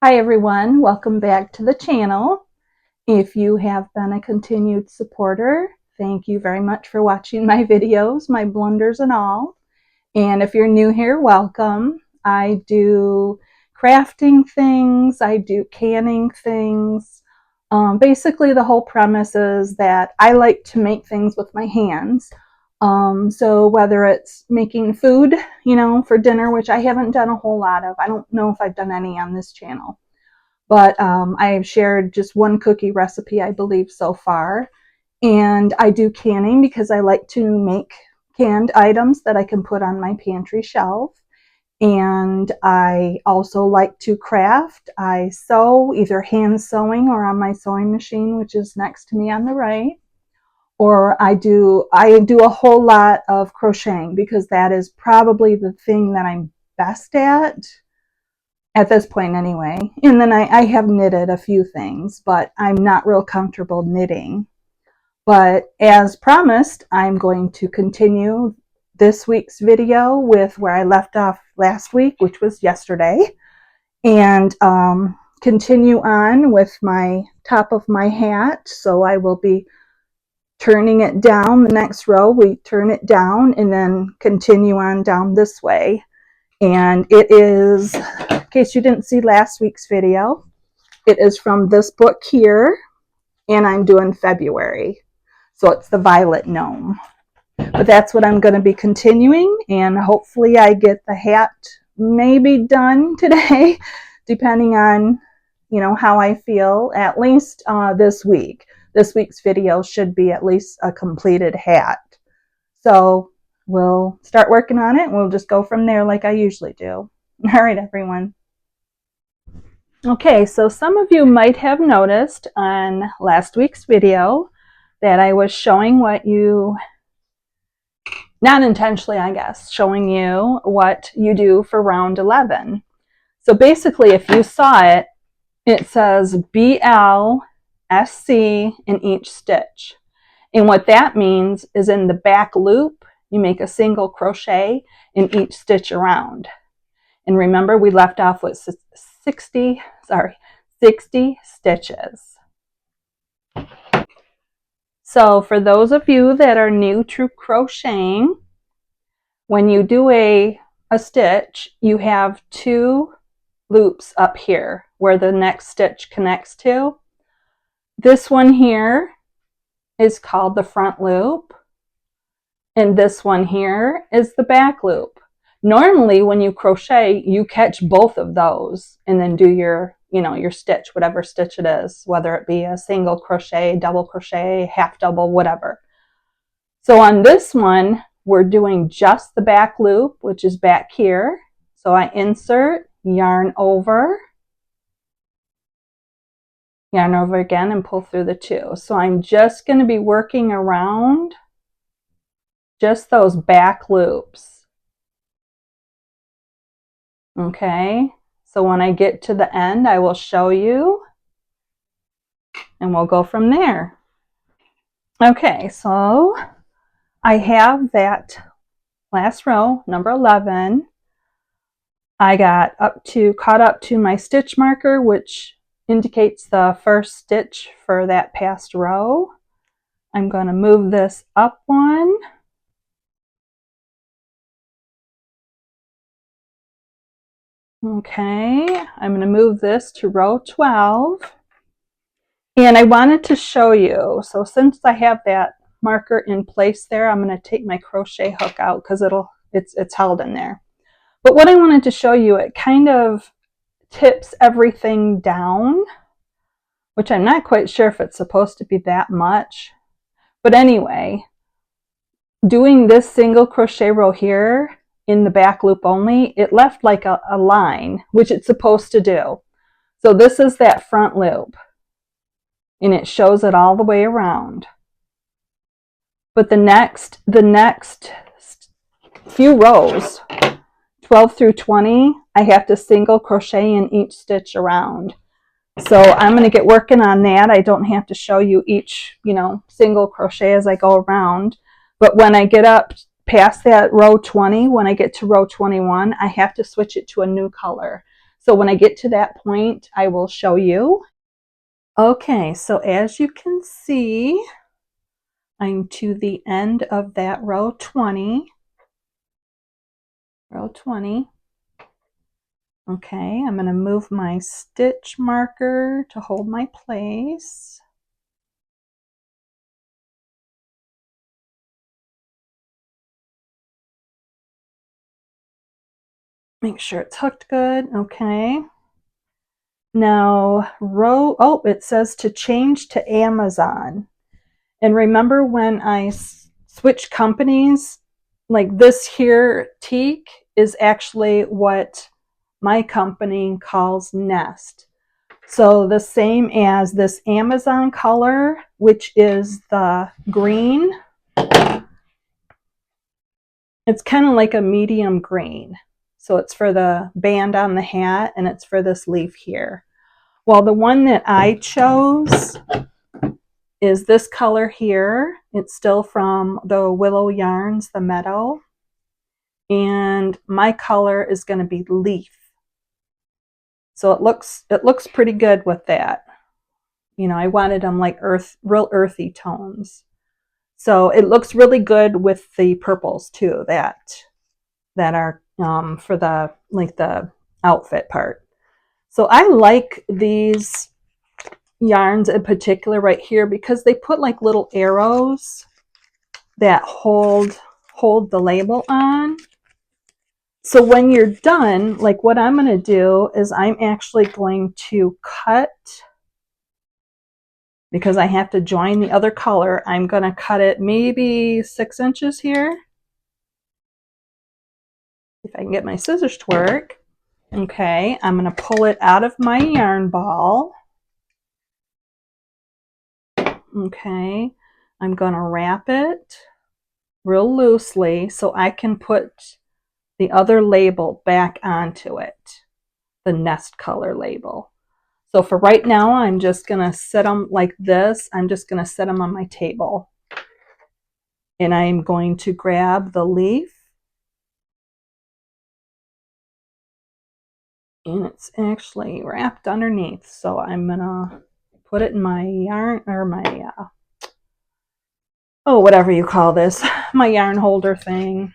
Hi everyone, welcome back to the channel. If you have been a continued supporter, thank you very much for watching my videos, my blunders and all. And if you're new here, welcome. I do crafting things, I do canning things. Basically the whole premise is that I like to make things with my hands. So whether it's making food, for dinner, which I haven't done a whole lot of. I don't know if I've done any on this channel. But I've shared just one cookie recipe, I believe, so far. And I do canning because I like to make canned items that I can put on my pantry shelf. And I also like to craft. I sew, either hand sewing or on my sewing machine, which is next to me on the right. Or I do a whole lot of crocheting because that is probably the thing that I'm best at this point anyway. And then I have knitted a few things, but I'm not real comfortable knitting. But as promised, I'm going to continue this week's video with where I left off last week, which was yesterday, and continue on with my top of my hat. So I will be turning it down. The next row, we turn it down and then continue on down this way. And it is, in case you didn't see last week's video, it is from this book here, and I'm doing February. So it's the Violet Gnome. But that's what I'm going to be continuing, and hopefully I get the hat maybe done today, depending on, how I feel, at least this week. This week's video should be at least a completed hat. So we'll start working on it. We'll just go from there like I usually do. All right, everyone. Okay, so some of you might have noticed on last week's video that I was showing what you, not intentionally, I guess, showing you what you do for round 11. So basically, if you saw it, it says BLSC in each stitch. And what that means is in the back loop, you make a single crochet in each stitch around. And remember, we left off with 60 stitches. So for those of you that are new to crocheting, when you do a stitch, you have two loops up here where the next stitch connects to. This one here is called the front loop, and this one here is the back loop. Normally when you crochet, you catch both of those and then do your stitch, whatever stitch it is, whether it be a single crochet, double crochet, half double, whatever. So on this one, we're doing just the back loop, which is back here. So I insert, yarn over again, and pull through the two. So I'm just going to be working around just those back loops. Okay, so when I get to the end, I will show you and we'll go from there. Okay, so I have that last row, number 11. I got caught up to my stitch marker, which indicates the first stitch for that past row. I'm going to move this up one. Okay, I'm going to move this to row 12. And I wanted to show you, so since I have that marker in place there, I'm going to take my crochet hook out because it's held in there. But what I wanted to show you, it kind of tips everything down, which I'm not quite sure if it's supposed to be that much. But anyway, doing this single crochet row here in the back loop only, it left like a line, which it's supposed to do. So this is that front loop, and it shows it all the way around. But the next few rows, 12 through 20, I have to single crochet in each stitch around. So I'm going to get working on that. I don't have to show you each, single crochet as I go around. But when I get up past that row 20, when I get to row 21, I have to switch it to a new color. So when I get to that point, I will show you. Okay, so as you can see, I'm to the end of that row 20. Row 20. Okay, I'm going to move my stitch marker to hold my place. Make sure it's hooked good. Okay. Now, it says to change to Amazon. And remember when I switched companies, like this here teak is actually what my company calls Nest. So the same as this Amazon color, which is the green. It's kind of like a medium green. So it's for the band on the hat and it's for this leaf here. Well, the one that I chose is this color here. It's still from the Willow Yarns, the Meadow. And my color is going to be leaf. So it looks pretty good with that. You know, I wanted them like real earthy tones. So it looks really good with the purples too, that are for the outfit part. So I like these yarns in particular right here because they put like little arrows that hold the label on. So when you're done, like what I'm going to do is I'm actually going to cut, because I have to join the other color, I'm going to cut it maybe 6 inches here. If I can get my scissors to work. Okay, I'm going to pull it out of my yarn ball. Okay, I'm going to wrap it real loosely so I can put the other label back onto it, the Nest color label. So for right now, I'm just going to set them like this. I'm just going to set them on my table. And I'm going to grab the leaf. And it's actually wrapped underneath. So I'm going to put it in my yarn, or my, whatever you call this, my yarn holder thing.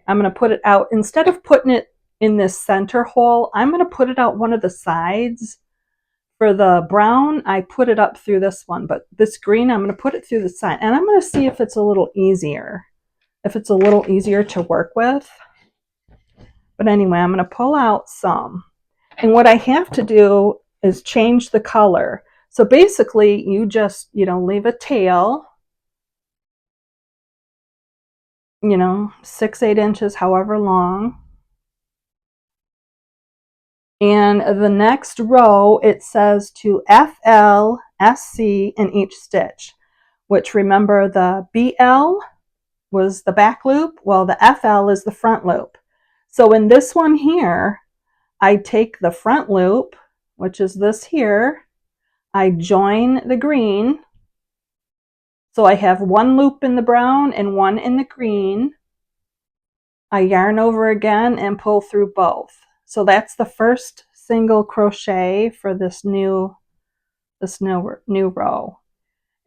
I'm going to put it out. Instead of putting it in this center hole, I'm going to put it out one of the sides. For the brown, I put it up through this one, but this green, I'm going to put it through the side. And I'm going to see if it's a little easier, to work with. But anyway, I'm going to pull out some. And what I have to do is change the color. So basically, you just, leave a tail, 6-8 inches, however long. And the next row, it says to FL, SC in each stitch, which remember the BL was the back loop. Well, the FL is the front loop. So in this one here, I take the front loop, which is this here. I join the green. So I have one loop in the brown and one in the green. I yarn over again and pull through both. So that's the first single crochet for this new row.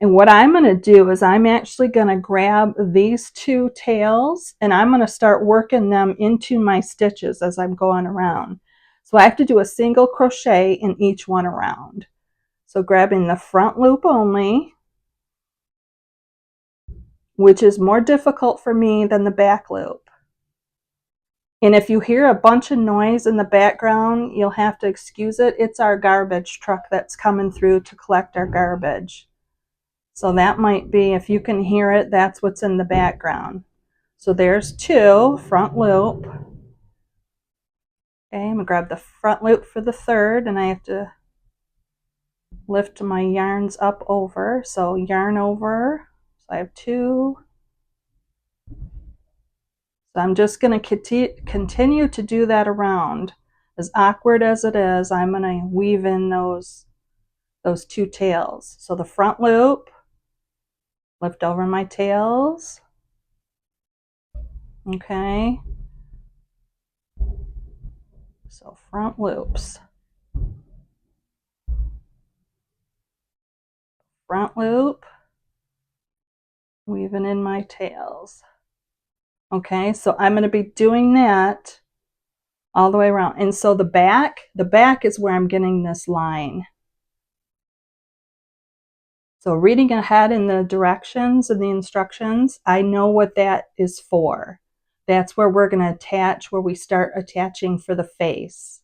And what I'm going to do is I'm actually going to grab these two tails and I'm going to start working them into my stitches as I'm going around. So I have to do a single crochet in each one around. So grabbing the front loop only, which is more difficult for me than the back loop. And if you hear a bunch of noise in the background, you'll have to excuse it. It's our garbage truck that's coming through to collect our garbage. So that might be, if you can hear it, that's what's in the background. So there's two, front loop. Okay, I'm going to grab the front loop for the third, and I have to lift my yarns up over. So yarn over. So I have two. So I'm just going to continue to do that around. As awkward as it is, I'm going to weave in those two tails. So the front loop, lift over my tails. Okay. So front loops. Front loop, weaving in my tails. Okay, so I'm going to be doing that all the way around. And so the back is where I'm getting this line. So reading ahead in the directions and the instructions, I know what that is for. That's where we're going to attach, where we start attaching for the face.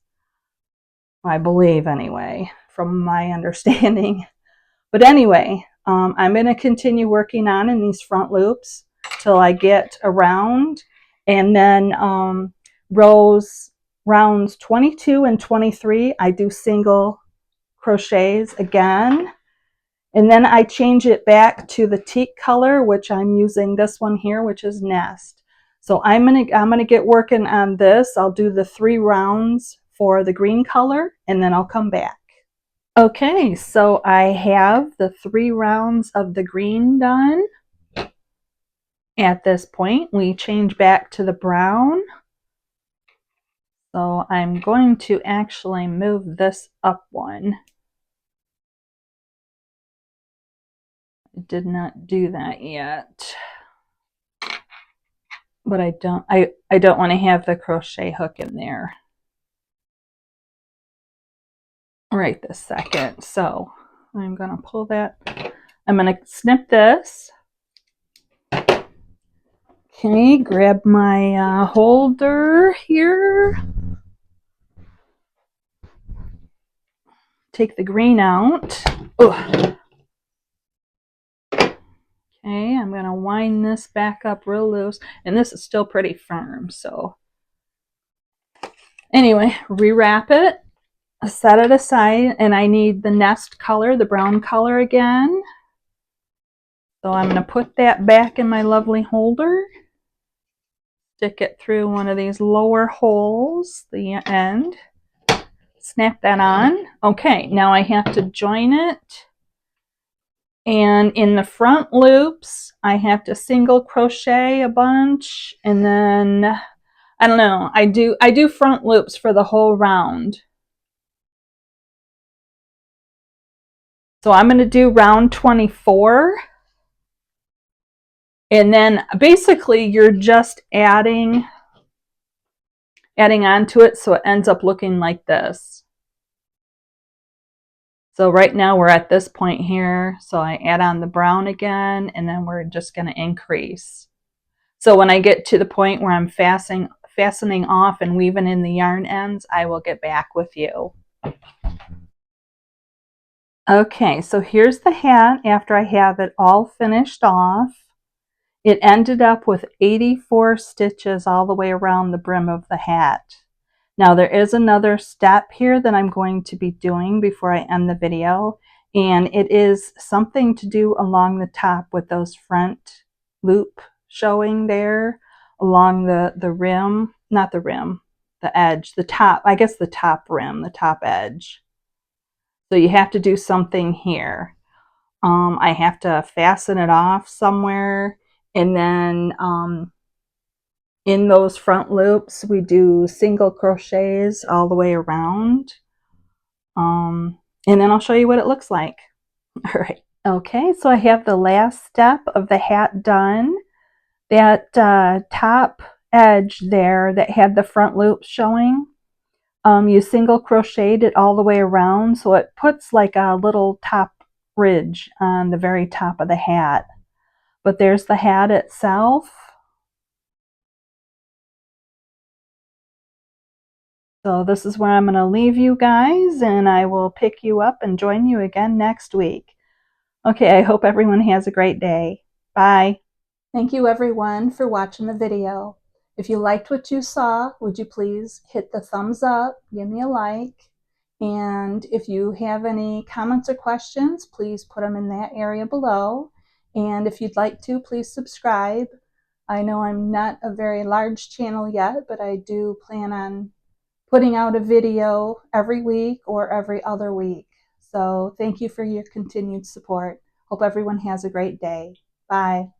I believe anyway, from my understanding. But anyway, I'm going to continue working on in these front loops till I get around, and then rounds 22 and 23 I do single crochets again, and then I change it back to the teak color, which I'm using this one here, which is Nest. So I'm gonna get working on this. I'll do the 3 rounds for the green color, and then I'll come back. Okay, so I have the 3 rounds of the green done. At this point, we change back to the brown. So I'm going to actually move this up one. I did not do that yet. But I don't want to have the crochet hook in there right this second. So I'm going to pull that. I'm going to snip this. Okay, grab my holder here. Take the green out. Ugh. Okay, I'm going to wind this back up real loose. And this is still pretty firm, so. Anyway, rewrap it. Set it aside, and I need the Nest color, the brown color again. So I'm going to put that back in my lovely holder. Stick it through one of these lower holes, the end. Snap that on. Okay, now I have to join it. And in the front loops, I have to single crochet a bunch, and then, I don't know, I do front loops for the whole round. So I'm going to do round 24. And then basically you're just adding onto it, so it ends up looking like this. So right now we're at this point here, so I add on the brown again, and then we're just going to increase. So when I get to the point where I'm fastening off and weaving in the yarn ends, I will get back with you. Okay, so here's the hat after I have it all finished off. It ended up with 84 stitches all the way around the brim of the hat. Now there is another step here that I'm going to be doing before I end the video, and it is something to do along the top with those front loop showing there along the rim, not the rim, the edge, the top, I guess the top rim, the top edge. So you have to do something here. I have to fasten it off somewhere, and then in those front loops, we do single crochets all the way around. And then I'll show you what it looks like. All right. Okay, so I have the last step of the hat done. That top edge there that had the front loops showing, you single crocheted it all the way around, so it puts like a little top ridge on the very top of the hat. But there's the hat itself. So this is where I'm going to leave you guys, and I will pick you up and join you again next week. Okay, I hope everyone has a great day. Bye. Thank you everyone for watching the video. If you liked what you saw, would you please hit the thumbs up, give me a like, and if you have any comments or questions, please put them in that area below. And if you'd like to, please subscribe. I know I'm not a very large channel yet, but I do plan on putting out a video every week or every other week. So thank you for your continued support. Hope everyone has a great day. Bye.